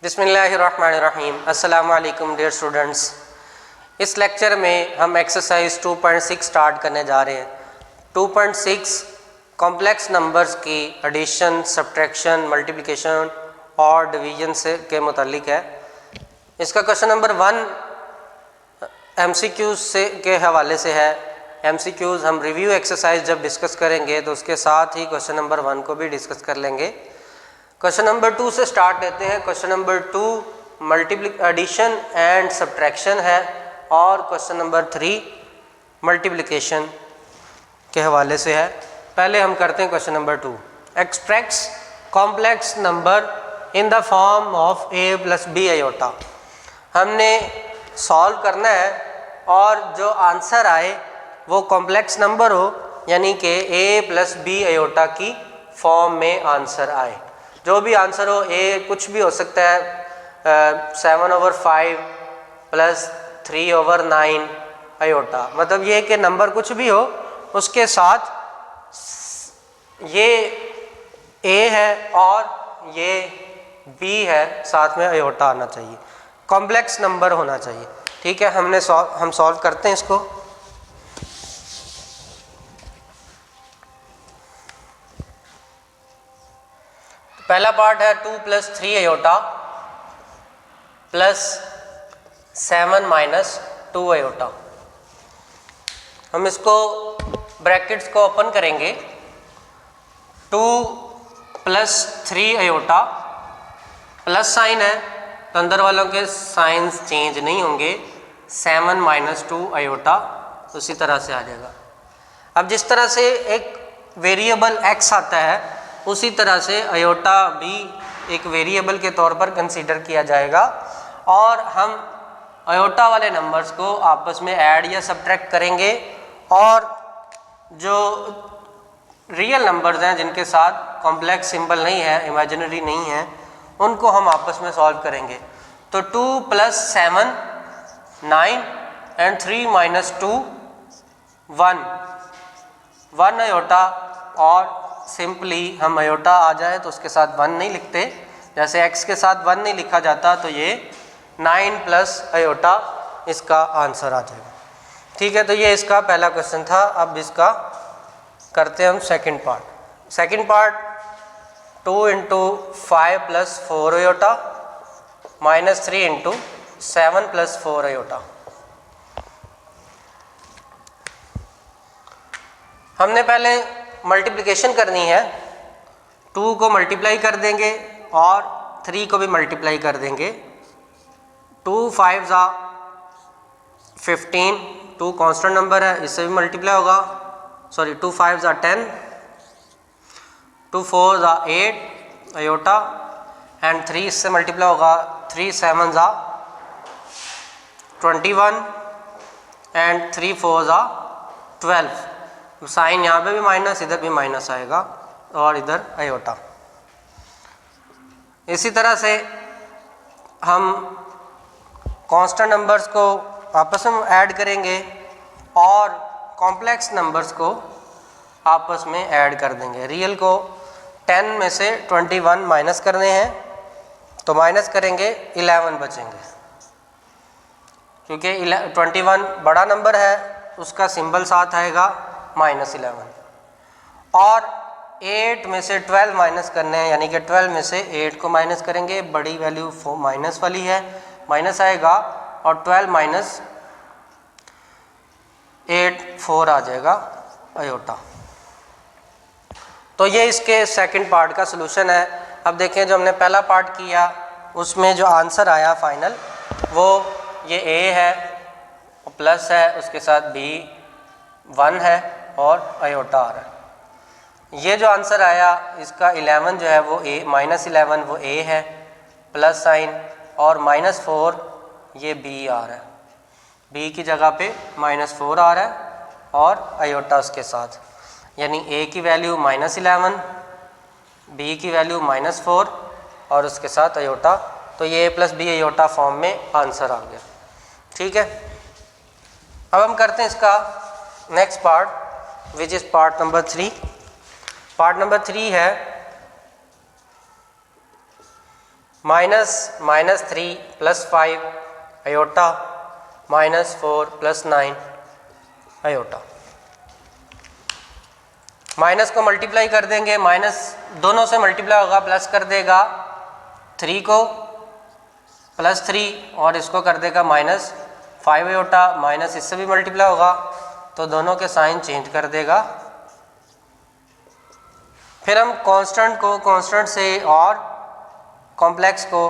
बिस्मिल्लाहिर्रहमानिर्रहीम। अस्सलामु अलैकुम डियर स्टूडेंट्स। इस लेक्चर में हम एक्सरसाइज 2.6 स्टार्ट करने जा रहे हैं। 2.6 कॉम्प्लेक्स नंबर्स की एडिशन, सब्ट्रैक्शन, मल्टीप्लिकेशन और डिवीजन से के मुतालिक है। इसका क्वेश्चन नंबर 1 MCQs से के हवाले से है। MCQs हम रिव्यू एक्सरसाइज जब डिस्कस करेंगे तो उसके साथ ही क्वेश्चन नंबर 1 को भी डिस्कस कर लेंगे। क्वेश्चन नंबर 2 से स्टार्ट लेते हैं। Question number 2 addition and subtraction है और क्वेश्चन नंबर 3 मल्टीप्लिकेशन के हवाले से है। पहले हम करते हैं question number 2। Express complex number in the form of a + b iota. हमने सॉल्व करना है और जो आंसर आए वो कॉम्प्लेक्स नंबर हो, यानी कि a + b आयोटा की फॉर्म में आंसर आए। जो भी आंसर हो, ए कुछ भी हो सकता है, 7/5 + 3/9 आयोटा, मतलब ये कि नंबर कुछ भी हो उसके साथ ये ए है और ये बी है, साथ में आयोटा आना चाहिए, कॉम्प्लेक्स नंबर होना चाहिए। ठीक है, हम सॉल्व करते हैं इसको। पहला पार्ट है 2 + 3 आयोटा + 7 - 2 आयोटा। हम इसको ब्रैकेट्स को ओपन करेंगे। 2 + 3 आयोटा, प्लस साइन है तो अंदर वालों के साइंस चेंज नहीं होंगे। 7 - 2 आयोटा उसी तरह से आ जाएगा। अब जिस तरह से एक वेरिएबल x आता है उसी तरह से आयोटा भी एक वेरिएबल के तौर पर कंसीडर किया जाएगा और हम आयोटा वाले नंबर्स को आपस में ऐड या सब्ट्रैक्ट करेंगे और जो रियल नंबर्स हैं जिनके साथ कॉम्प्लेक्स सिंबल नहीं है, इमेजिनरी नहीं है, उनको हम आपस में सॉल्व करेंगे। तो 2 + 7 9 एंड 3 - 2 1 आयोटा, और सिंपली हम आयोटा आ जाए तो उसके साथ 1 नहीं लिखते, जैसे x के साथ 1 नहीं लिखा जाता, तो ये 9 + आयोटा इसका आंसर आ जाएगा। ठीक है, तो ये इसका पहला क्वेश्चन था। अब इसका करते हैं हम सेकंड पार्ट। 2 × 5 + 4 iota -3 × 7 + 4 iota. हमने पहले मल्टीप्लिकेशन करनी है। 2 को मल्टीप्लाई कर देंगे और 3 को भी मल्टीप्लाई कर देंगे। 2 5 = 15, 2 कांस्टेंट नंबर है, इससे भी मल्टीप्लाई होगा। 2 5 = 10, 2 4 = 8 आयोटा एंड 3 इससे मल्टीप्लाई होगा। 3 7 = 21 एंड 3 4 = 12। साइन यहाँ पे भी माइनस, इधर भी माइनस आएगा और इधर आयोटा। इसी तरह से हम कांस्टेंट नंबर्स को आपस में ऐड करेंगे और कॉम्प्लेक्स नंबर्स को आपस में ऐड कर देंगे। रियल को 10 में से 21 माइनस करने हैं, तो माइनस करेंगे 11 बचेंगे, क्योंकि 21 बड़ा नंबर है, उसका सिंबल साथ आएगा -11। और 8 में से 12 माइनस करने हैं, यानी कि 12 में से 8 को माइनस करेंगे, बड़ी वैल्यू माइनस वाली है, माइनस आएगा और 12 - 8 4 आ जाएगा आयोटा। तो ये इसके सेकंड पार्ट का सलूशन है। अब देखें, जो हमने पहला पार्ट किया उसमें जो आंसर आया फाइनल वो ये a है, प्लस है, उसके साथ b 1 है और आयोटा आ रहा है। ये जो आंसर आया इसका 11 जो है वो -11 वो a है, प्लस साइन, और -4 ये b आ रहा है, b की जगह पे -4 आ रहा है और आयोटा उसके साथ, यानी a की वैल्यू -11, b की वैल्यू -4 और उसके साथ आयोटा। तो ये a + b आयोटा फॉर्म में आंसर आ गया। ठीक है, अब हम करते हैं इसका next part, which is part number 3। Part number 3 है -3 + 5 आयोटा -4 + 9 आयोटा। माइनस को मल्टीप्लाई कर देंगे, माइनस दोनों से मल्टीप्लाई होगा, प्लस कर देगा 3 को +3 और इसको कर देगा -5 आयोटा, माइनस इससे भी मल्टीप्लाई होगा तो दोनों के साइन चेंज कर देगा। फिर हम कांस्टेंट को कांस्टेंट से और कॉम्प्लेक्स को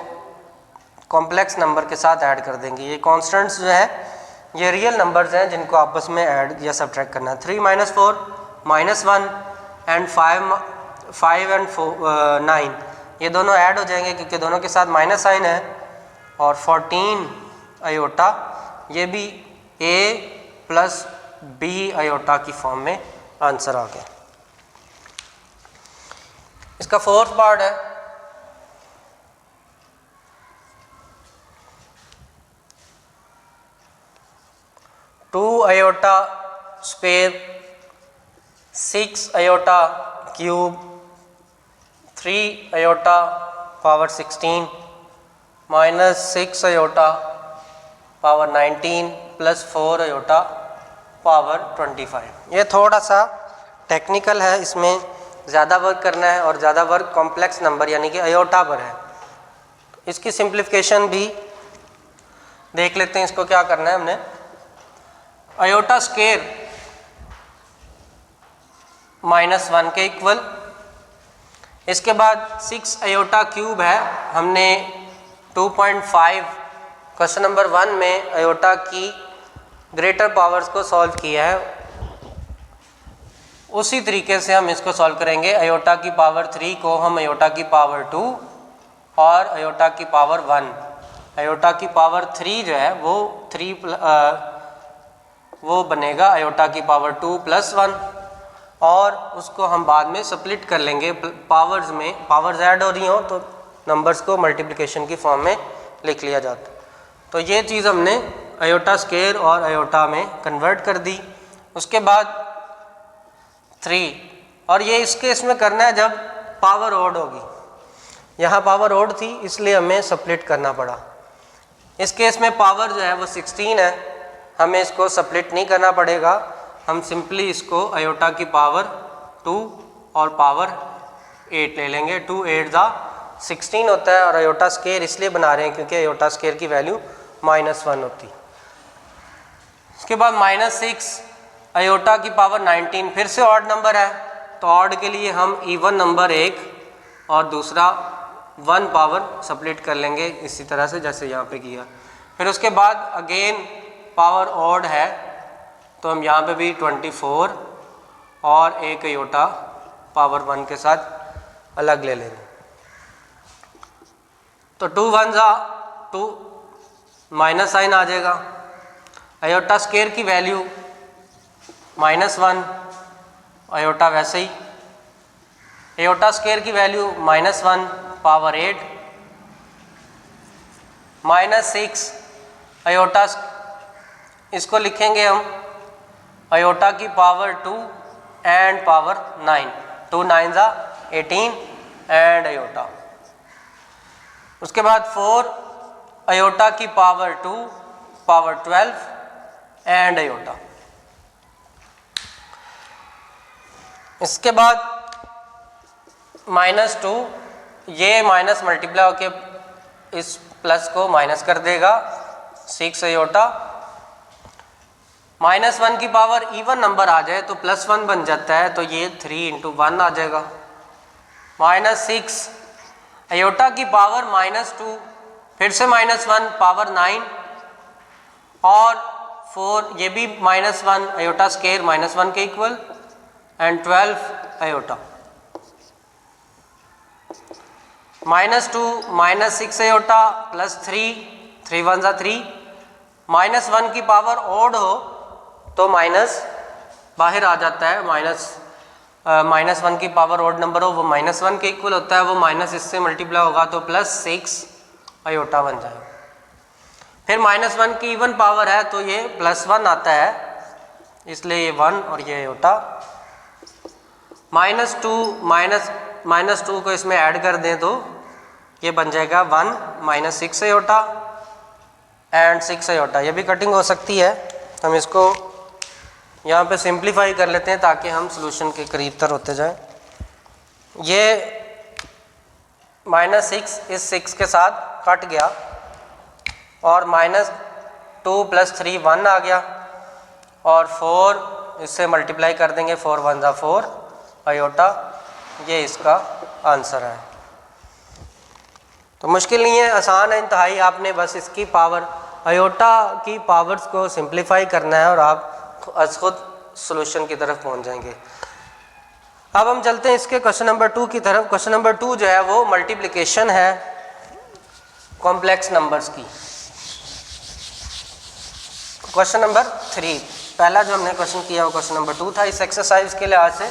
कॉम्प्लेक्स नंबर के साथ ऐड कर देंगे। ये कांस्टेंट्स जो है ये रियल नंबर्स हैं जिनको आपस में ऐड या सब्ट्रैक्ट करना है। 3 - 4 -1 एंड 5 एंड 9 ये दोनों ऐड हो जाएंगे क्योंकि दोनों के साथ माइनस साइन है। और 14 आयोटा ये भी a + b आयोटा की फॉर्म में आंसर आ गया। इसका फोर्थ पार्ट है two iota square 6 iota cube 3 iota power 16 -6 iota power 19 + 4 iota power 25। ये थोड़ा सा टेक्निकल है, इसमें ज़्यादा वर्क करना है और ज़्यादा वर्क कॉम्प्लेक्स नंबर यानी कि आयोटा पर है। इसकी सिंप्लीफिकेशन भी देख लेते हैं। इसको क्या करना है हमने, आयोटा स्क्वायर -1 के इक्वल। इसके बाद 6 आयोटा क्यूब है, हमने 2.5 क्वेश्चन नंबर 1 में आयोटा की ग्रेटर पावर्स को सॉल्व किया है, उसी तरीके से हम इसको सॉल्व करेंगे। आयोटा की पावर 3 को हम आयोटा की पावर 2 और आयोटा की पावर 1, आयोटा की पावर 3 जो है वो बनेगा आयोटा की पावर 2 + 1 और उसको हम बाद में स्प्लिट कर लेंगे पावर्स में। पावर्स ऐड हो रही हो तो नंबर्स को मल्टीप्लिकेशन की फॉर्म में लिख लिया जाता। तो ये चीज़ हमने आयोटा स्क्वायर और आयोटा में कन्वर्ट कर दी। उसके बाद 3 और ये इस केस में करना है जब पावर ओड होगी। यहाँ पावर ओड थी इसलिए हमें स्प्लिट करना पड़ा। इस केस में पावर जो है वो 16 है, हमें इसको स्प्लिट नहीं करना पड़ेगा। हम सिंपली इसको आयोटा की पावर 2 और पावर 8 ले लेंगे। 2 8 16 होता है और आयोटा स्क्वायर इसलिए बना रहे हैं क्योंकि आयोटा स्क्वायर की वैल्यू -1 होती। उसके बाद -6 आयोटा की पावर 19, फिर से ऑड नंबर है तो ऑड के लिए हम इवन नंबर 1 और दूसरा 1 पावर स्प्लिट कर लेंगे इसी तरह से जैसे यहाँ पे किया। फिर उसके बाद अगेन पावर ऑड है तो हम यहाँ पे भी 24 और 1 आयोटा पावर 1 के साथ अलग ले लेंगे। तो 2 1 2 माइनस साइन आ जाएगा। आयोटा स्क्वायर की वैल्यू -1, आयोटा वैसे ही आयोटा स्क्वायर की वैल्यू -1 पावर 8 -6 आयोटा इसको लिखेंगे हम आयोटा की power 2 and power 9। 2 9 18 and iota. उसके बाद 4 आयोटा की पावर 2 पावर 12 एंड आयोटा। इसके बाद -2 ये माइनस मल्टीप्लाई होके इस प्लस को माइनस कर देगा 6 आयोटा। -1 की पावर इवन नंबर आ जाए तो +1 बन जाता है तो ये 3 × 1 आ जाएगा। -6 आयोटा की पावर -2 फिर से -1 पावर 9 और 4 ये भी -1 आयोटा स्क्वायर -1 के इक्वल एंड 12 आयोटा। -2 -6 आयोटा +3 3 1 3 -1 की पावर ओड हो तो माइनस बाहर आ जाता है। -1 की पावर ओड नंबर हो वो -1 के इक्वल होता है, वो माइनस इससे मल्टीप्लाई होगा तो +6 आयोटा बन जाएगा। फिर -1 की इवन पावर है तो ये +1 आता है इसलिए ये 1 और ये आयोटा। -2 को इसमें ऐड कर दें तो ये बन जाएगा 1 माइनस 6 आयोटा एंड 6 आयोटा। ये भी कटिंग हो सकती है, हम इसको यहाँ पे सिंप्लीफाई कर लेते हैं ताकि हम सॉल्यूशन के करीब तर होते जाएं। ये -6 इस 6 के साथ कट गया और -2 + 3 1 आ गया और 4 इससे मल्टीप्लाई कर देंगे, 4 1 = 4 आयोटा। ये इसका आंसर है। तो मुश्किल नहीं है, आसान है इंतहाई। आपने बस इसकी पावर, आयोटा की पावर्स को सिंप्लीफाई करना है और आप खुद सॉल्यूशन की तरफ पहुंच जाएंगे। अब हम चलते हैं इसके क्वेश्चन नंबर 2 की तरफ। क्वेश्चन नंबर 2 जो है वो मल्टीप्लिकेशन है कॉम्प्लेक्स नंबर्स की। क्वेश्चन नंबर 3, पहला जो हमने क्वेश्चन किया वो क्वेश्चन नंबर 2 था इस एक्सरसाइज के लिहाज से,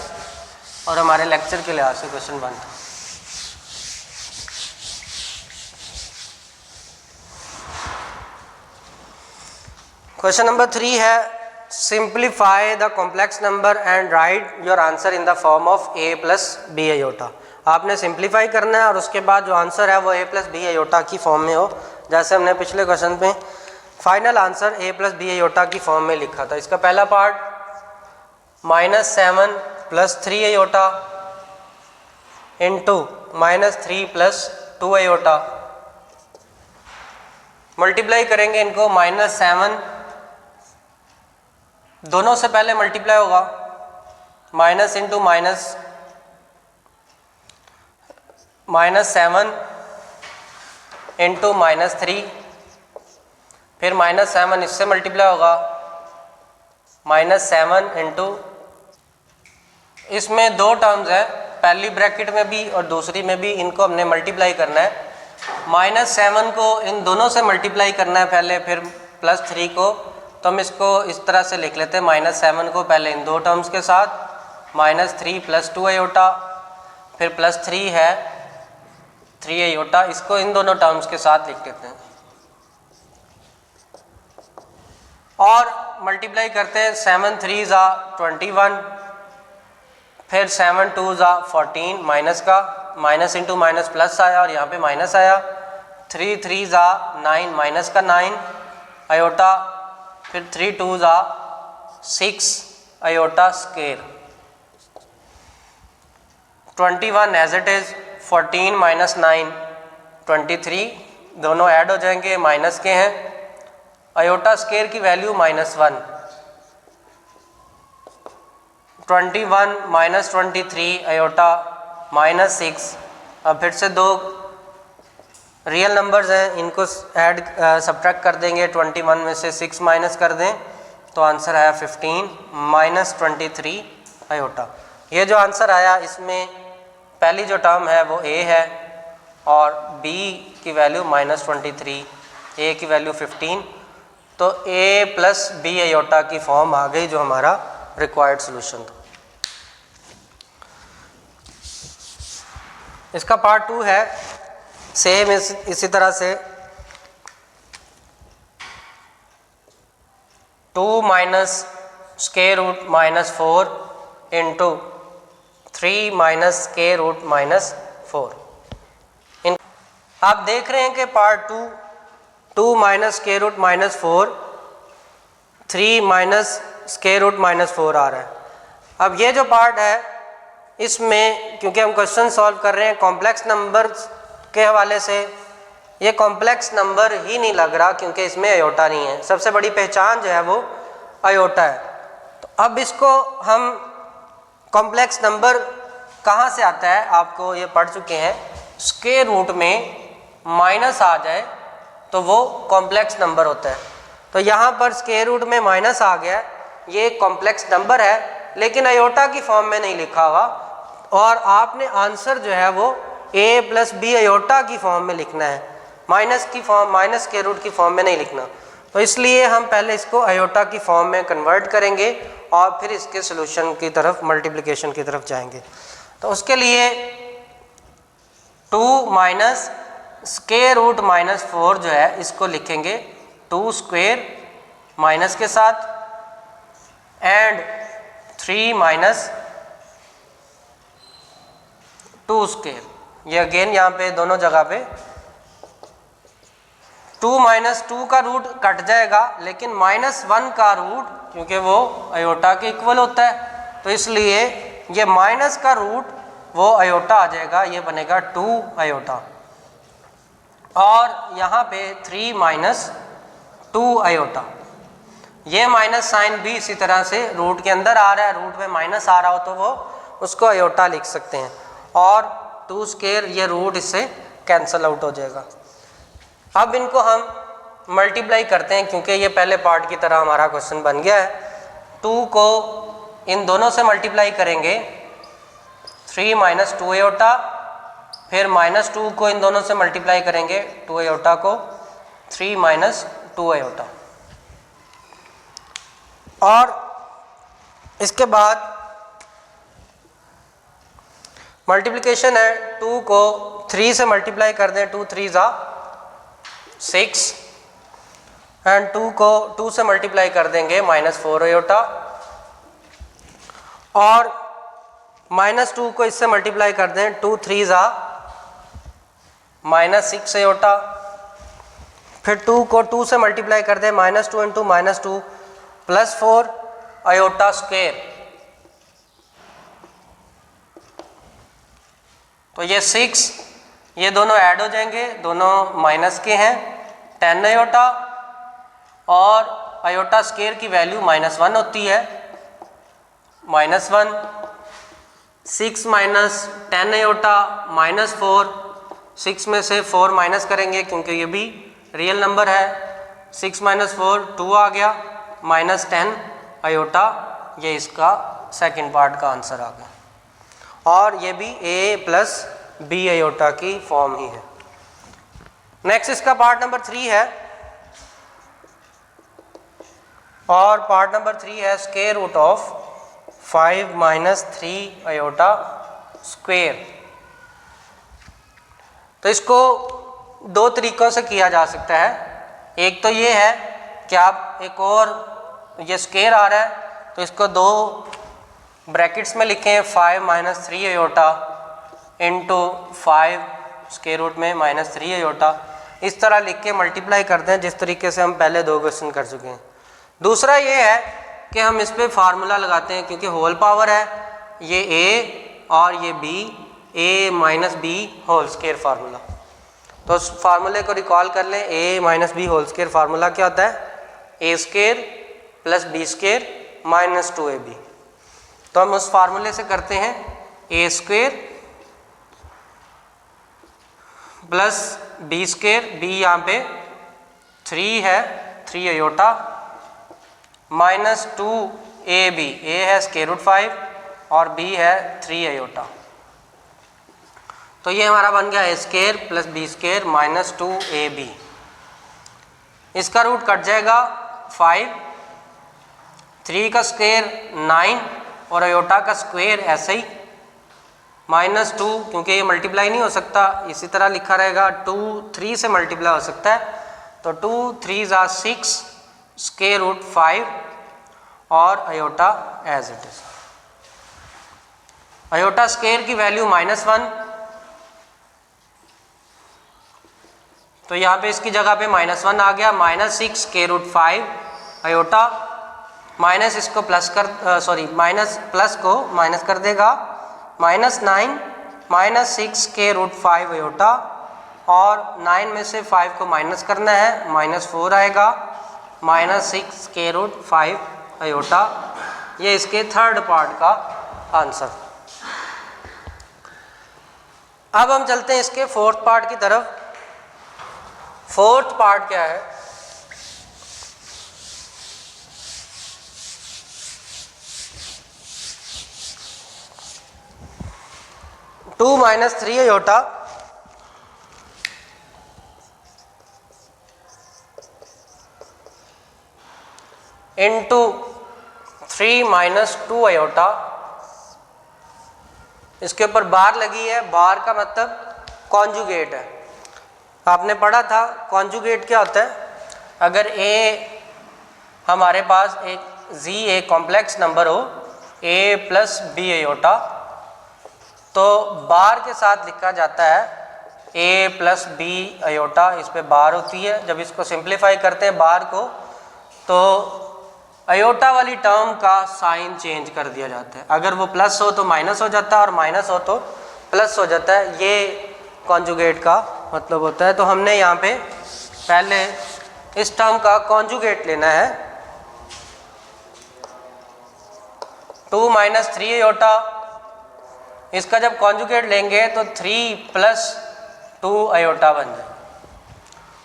और हमारे लेक्चर के लिहाज से क्वेश्चन 1 था। क्वेश्चन नंबर 3 है simplify the complex number and right your answer in the form of a + b iota. आपने सिंप्लीफाई करना है और उसके बाद जो आंसर है वो a + b आयोटा की फॉर्म में हो, जैसे हमने पिछले क्वेश्चन में final answer a + b iota की फॉर्म में लिखा था। इसका पहला part -7 + 3 iota into -3 + 2 iota. Multiply करेंगे इनको, -7 दोनों से पहले मल्टीप्लाई होगा, माइनस इंटू माइनस, -7 इंटू -3, फिर -7 इससे मल्टीप्लाई होगा, -7 इंटू, इसमें 2 टर्म्स है, पहली ब्रैकेट में भी और दूसरी में भी, इनको हमने मल्टीप्लाई करना है। -7 को इन दोनों से मल्टीप्लाई करना है पहले, फिर +3 को, तो हम इसको इस तरह से लिख लेते हैं, -7 को पहले इन 2 टर्म्स के साथ, -3 + 2 आयोटा, फिर +3 है 3 आयोटा, इसको इन दोनों टर्म्स के साथ लिख लेते हैं और मल्टीप्लाई करते हैं। 7 3 = 21, फिर 7 2 = 14, माइनस का माइनस इंटू माइनस प्लस आया और यहाँ पे माइनस आया, 3 3 = 9, माइनस का 9 आयोटा, फिर 3 2 = 6 iota square, 21 as it is, 14 - 9 23, दोनों ऐड हो जाएंगे, माइनस के हैं, आयोटा स्केयर की वैल्यू -1, 21 - 23 आयोटा -6। अब फिर से 2 रियल नंबर्स हैं, इनको ऐड सब्ट्रैक्ट कर देंगे, 21 में से 6 माइनस कर दें तो आंसर आया 15 - 23 आयोटा। ये जो आंसर आया इसमें पहली जो टर्म है वो a है और b की वैल्यू -23, a की वैल्यू 15, तो a + b आयोटा की फॉर्म आ गई जो हमारा रिक्वायर्ड सॉल्यूशन था। इसका पार्ट 2 है सेम इसी तरह से, 2 - √-4 इंटू 3 - √-4। आप देख रहे हैं कि पार्ट 2 - √-4, 3 - √-4 आ रहा है। अब ये जो पार्ट है इसमें, क्योंकि हम क्वेश्चन सॉल्व कर रहे हैं कॉम्प्लेक्स नंबर के हवाले से, ये कॉम्प्लेक्स नंबर ही नहीं लग रहा क्योंकि इसमें आयोटा नहीं है। सबसे बड़ी पहचान जो है वो आयोटा है। तो अब इसको हम, कॉम्प्लेक्स नंबर कहाँ से आता है आपको ये पढ़ चुके हैं, स्क्वायर रूट में माइनस आ जाए तो वो कॉम्प्लेक्स नंबर होता है। तो यहाँ पर स्क्वायर रूट में माइनस आ गया, ये कॉम्प्लेक्स नंबर है लेकिन आयोटा की फॉर्म में नहीं लिखा हुआ, और आपने आंसर जो है वो a + b आयोटा की फॉर्म में लिखना है, माइनस की फॉर्म, माइनस स्क्वायर रूट की फॉर्म में नहीं लिखना। तो इसलिए हम पहले इसको आयोटा की फॉर्म में कन्वर्ट करेंगे और फिर इसके सॉल्यूशन की तरफ, मल्टीप्लिकेशन की तरफ जाएंगे। तो उसके लिए 2 - √-4 जो है इसको लिखेंगे 2 स्क्वायर माइनस के साथ एंड 3 - 2 स्क्वायर। ये अगेन यहाँ पे दोनों जगह पे 2 माइनस 2 का रूट कट जाएगा, लेकिन -1 का रूट क्योंकि वो अयोटा के इक्वल होता है तो इसलिए ये माइनस का रूट वो अयोटा आ जाएगा, ये बनेगा 2 अयोटा। और यहाँ पे 3 माइनस 2 अयोटा। ये माइनस साइन भी इसी तरह से रूट के अंदर आ रहा है, रूट में माइनस आ रहा हो तो वो उसको अयोटा लिख सकते हैं। और 2 स्क्वायर ये रूट इससे कैंसल आउट हो जाएगा। अब इनको हम मल्टीप्लाई करते हैं क्योंकि ये पहले पार्ट की तरह हमारा क्वेश्चन बन गया है। 2 को इन दोनों से मल्टीप्लाई करेंगे 3 माइनस 2 अयोटा, फिर -2 को इन दोनों से मल्टीप्लाई करेंगे 2 अयोटा को 3 माइनस 2 अयोटा। और इसके बाद मल्टीप्लिकेशन है, 2 को 3 से मल्टीप्लाई कर दें, 2 3 ज़ा 6 एंड 2 को 2 से मल्टीप्लाई कर देंगे -4 अयोटा। और -2 को इससे मल्टीप्लाई कर दें 2 3 ज़ा -6 अयोटा। फिर 2 को 2 से मल्टीप्लाई कर दें -2 इंटू -2 +4 अयोटा स्क्वायर। तो ये 6 ये दोनों ऐड हो जाएंगे, दोनों माइनस के हैं, 10 अयोटा। और अयोटा स्क्वायर की वैल्यू -1 होती है, -1। 6 माइनस 10 अयोटा -4, 6 में से 4 माइनस करेंगे क्योंकि ये भी रियल नंबर है। 6 माइनस 4 2 आ गया, -10 अयोटा। ये इसका सेकंड पार्ट का आंसर आ गया। और ये भी a प्लस बी अयोटा की फॉर्म ही है। नेक्स्ट इसका पार्ट नंबर 3 है, और पार्ट नंबर 3 है square root of 5 minus 3 iota square. तो इसको 2 तरीक़ों से किया जा सकता है। एक तो ये है कि आप एक और, ये स्क्वायर आ रहा है तो इसको 2 ब्रैकेट्स में लिखें, 5 minus 3 iota into 5 square root में -3 अयोटा। इस तरह लिख के मल्टीप्लाई करते हैं जिस तरीके से हम पहले 2 क्वेश्चन कर चुके हैं। दूसरा ये है कि हम इस पर फार्मूला लगाते हैं क्योंकि होल पावर है, ये a और ये b, a minus b whole square formula. तो उस फार्मूले को रिकॉल कर लें, a minus b whole square formula क्या होता है, a square plus b square minus 2ab। तो हम उस फार्मूले से करते हैं a square plus b square, b यहाँ पे 3 है, 3 अयोटा -2ab, a है स्क्वायर रूट 5 और b है 3 अयोटा। तो ये हमारा बन गया a square plus b square -2ab। इसका रूट कट जाएगा 5, 3 का स्क्वायर 9 और अयोटा का स्क्वायर ऐसे ही -2, क्योंकि ये मल्टीप्लाई नहीं हो सकता, इसी तरह लिखा रहेगा। 2 3 से मल्टीप्लाई हो सकता है, तो 2 3 ज़ा 6 स्क्वायर रूट 5 और iota as it is. Iota square की वैल्यू -1, तो यहाँ पे इसकी जगह पे -1 आ गया, -6 स्क्वायर रूट 5 अयोटा, माइनस इसको प्लस कर माइनस प्लस को माइनस कर देगा, -9 -6 स्क्वायर रूट 5 अयोटा, और 9 में से 5 को माइनस करना है, -4 आएगा, -6 स्क्वायर रूट 5 अयोटा। ये इसके थर्ड पार्ट का आंसर। अब हम चलते हैं इसके फोर्थ पार्ट की तरफ। फोर्थ पार्ट क्या है, two minus 3 iota into 3 minus 2 iota. इसके ऊपर बार लगी है, बार का मतलब कॉन्जुगेट है। आपने पढ़ा था कॉन्जुगेट क्या होता है। अगर a हमारे पास एक z एक कॉम्प्लेक्स नंबर हो a प्लस बी अयोटा, तो बार के साथ लिखा जाता है a प्लस बी अयोटा, इस पे बार होती है। जब इसको सिंप्लीफाई करते हैं बार को, तो अयोटा वाली टर्म का साइन चेंज कर दिया जाता है। अगर वो प्लस हो तो माइनस हो जाता है और माइनस हो तो प्लस हो जाता है। ये कॉन्जुगेट का मतलब होता है। तो हमने यहाँ पे पहले इस टर्म का कॉन्जुगेट लेना है। 2 माइनस 3 अयोटा, इसका जब कॉन्जुगेट लेंगे तो 3 प्लस 2 अयोटा बन जाए।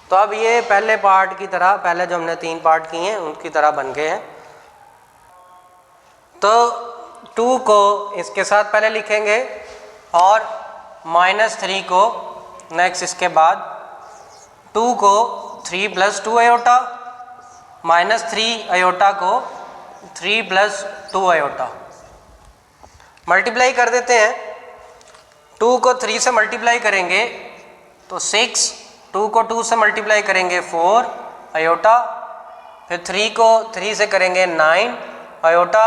तो अब ये पहले पार्ट की तरह, पहले जो हमने 3 पार्ट किए हैं उनकी तरह बन गए हैं। तो 2 को इसके साथ पहले लिखेंगे और -3 को नेक्स्ट इसके बाद, 2 को 3 प्लस 2 अयोटा, -3 अयोटा को 3 प्लस 2 अयोटा। मल्टीप्लाई कर देते हैं। 2 को 3 से मल्टीप्लाई करेंगे तो 6, 2 को 2 से मल्टीप्लाई करेंगे 4 अयोटा, फिर 3 को 3 से करेंगे 9 अयोटा,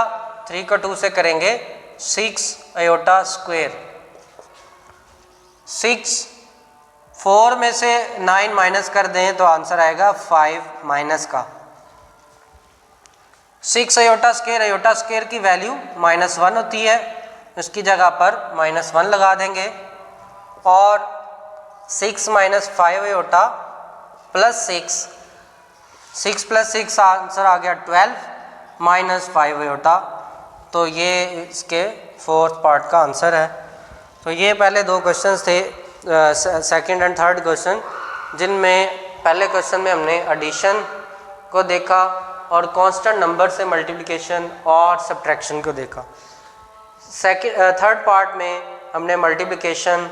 3 को 2 से करेंगे 6 अयोटा स्क्वायर। 6, 4 में से 9 माइनस कर दें तो आंसर आएगा 5 माइनस का 6 अयोटा स्क्वायर की वैल्यू -1 होती है, उसकी जगह पर -1 लगा देंगे और 6 minus 5 iota plus 6 plus 6 answer आ गया 12 माइनस 5 अयोटा। तो ये इसके 4th पार्ट का आंसर है। तो ये पहले 2 क्वेश्चंस थे, सेकंड एंड थर्ड क्वेश्चन, जिनमें पहले क्वेश्चन में हमने एडिशन को देखा और कांस्टेंट नंबर से मल्टीप्लिकेशन और सब्ट्रैक्शन को देखा। थर्ड पार्ट में हमने मल्टीप्लिकेशन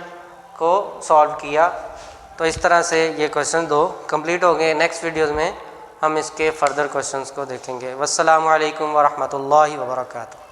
को सॉल्व किया। तो इस तरह से ये क्वेश्चन 2 कंप्लीट हो गए। नेक्स्ट वीडियोज़ में हम इसके फर्दर क्वेश्चंस को देखेंगे। वस्सलामु अलैकुम वरहमतुल्लाहि वबरकातुहू।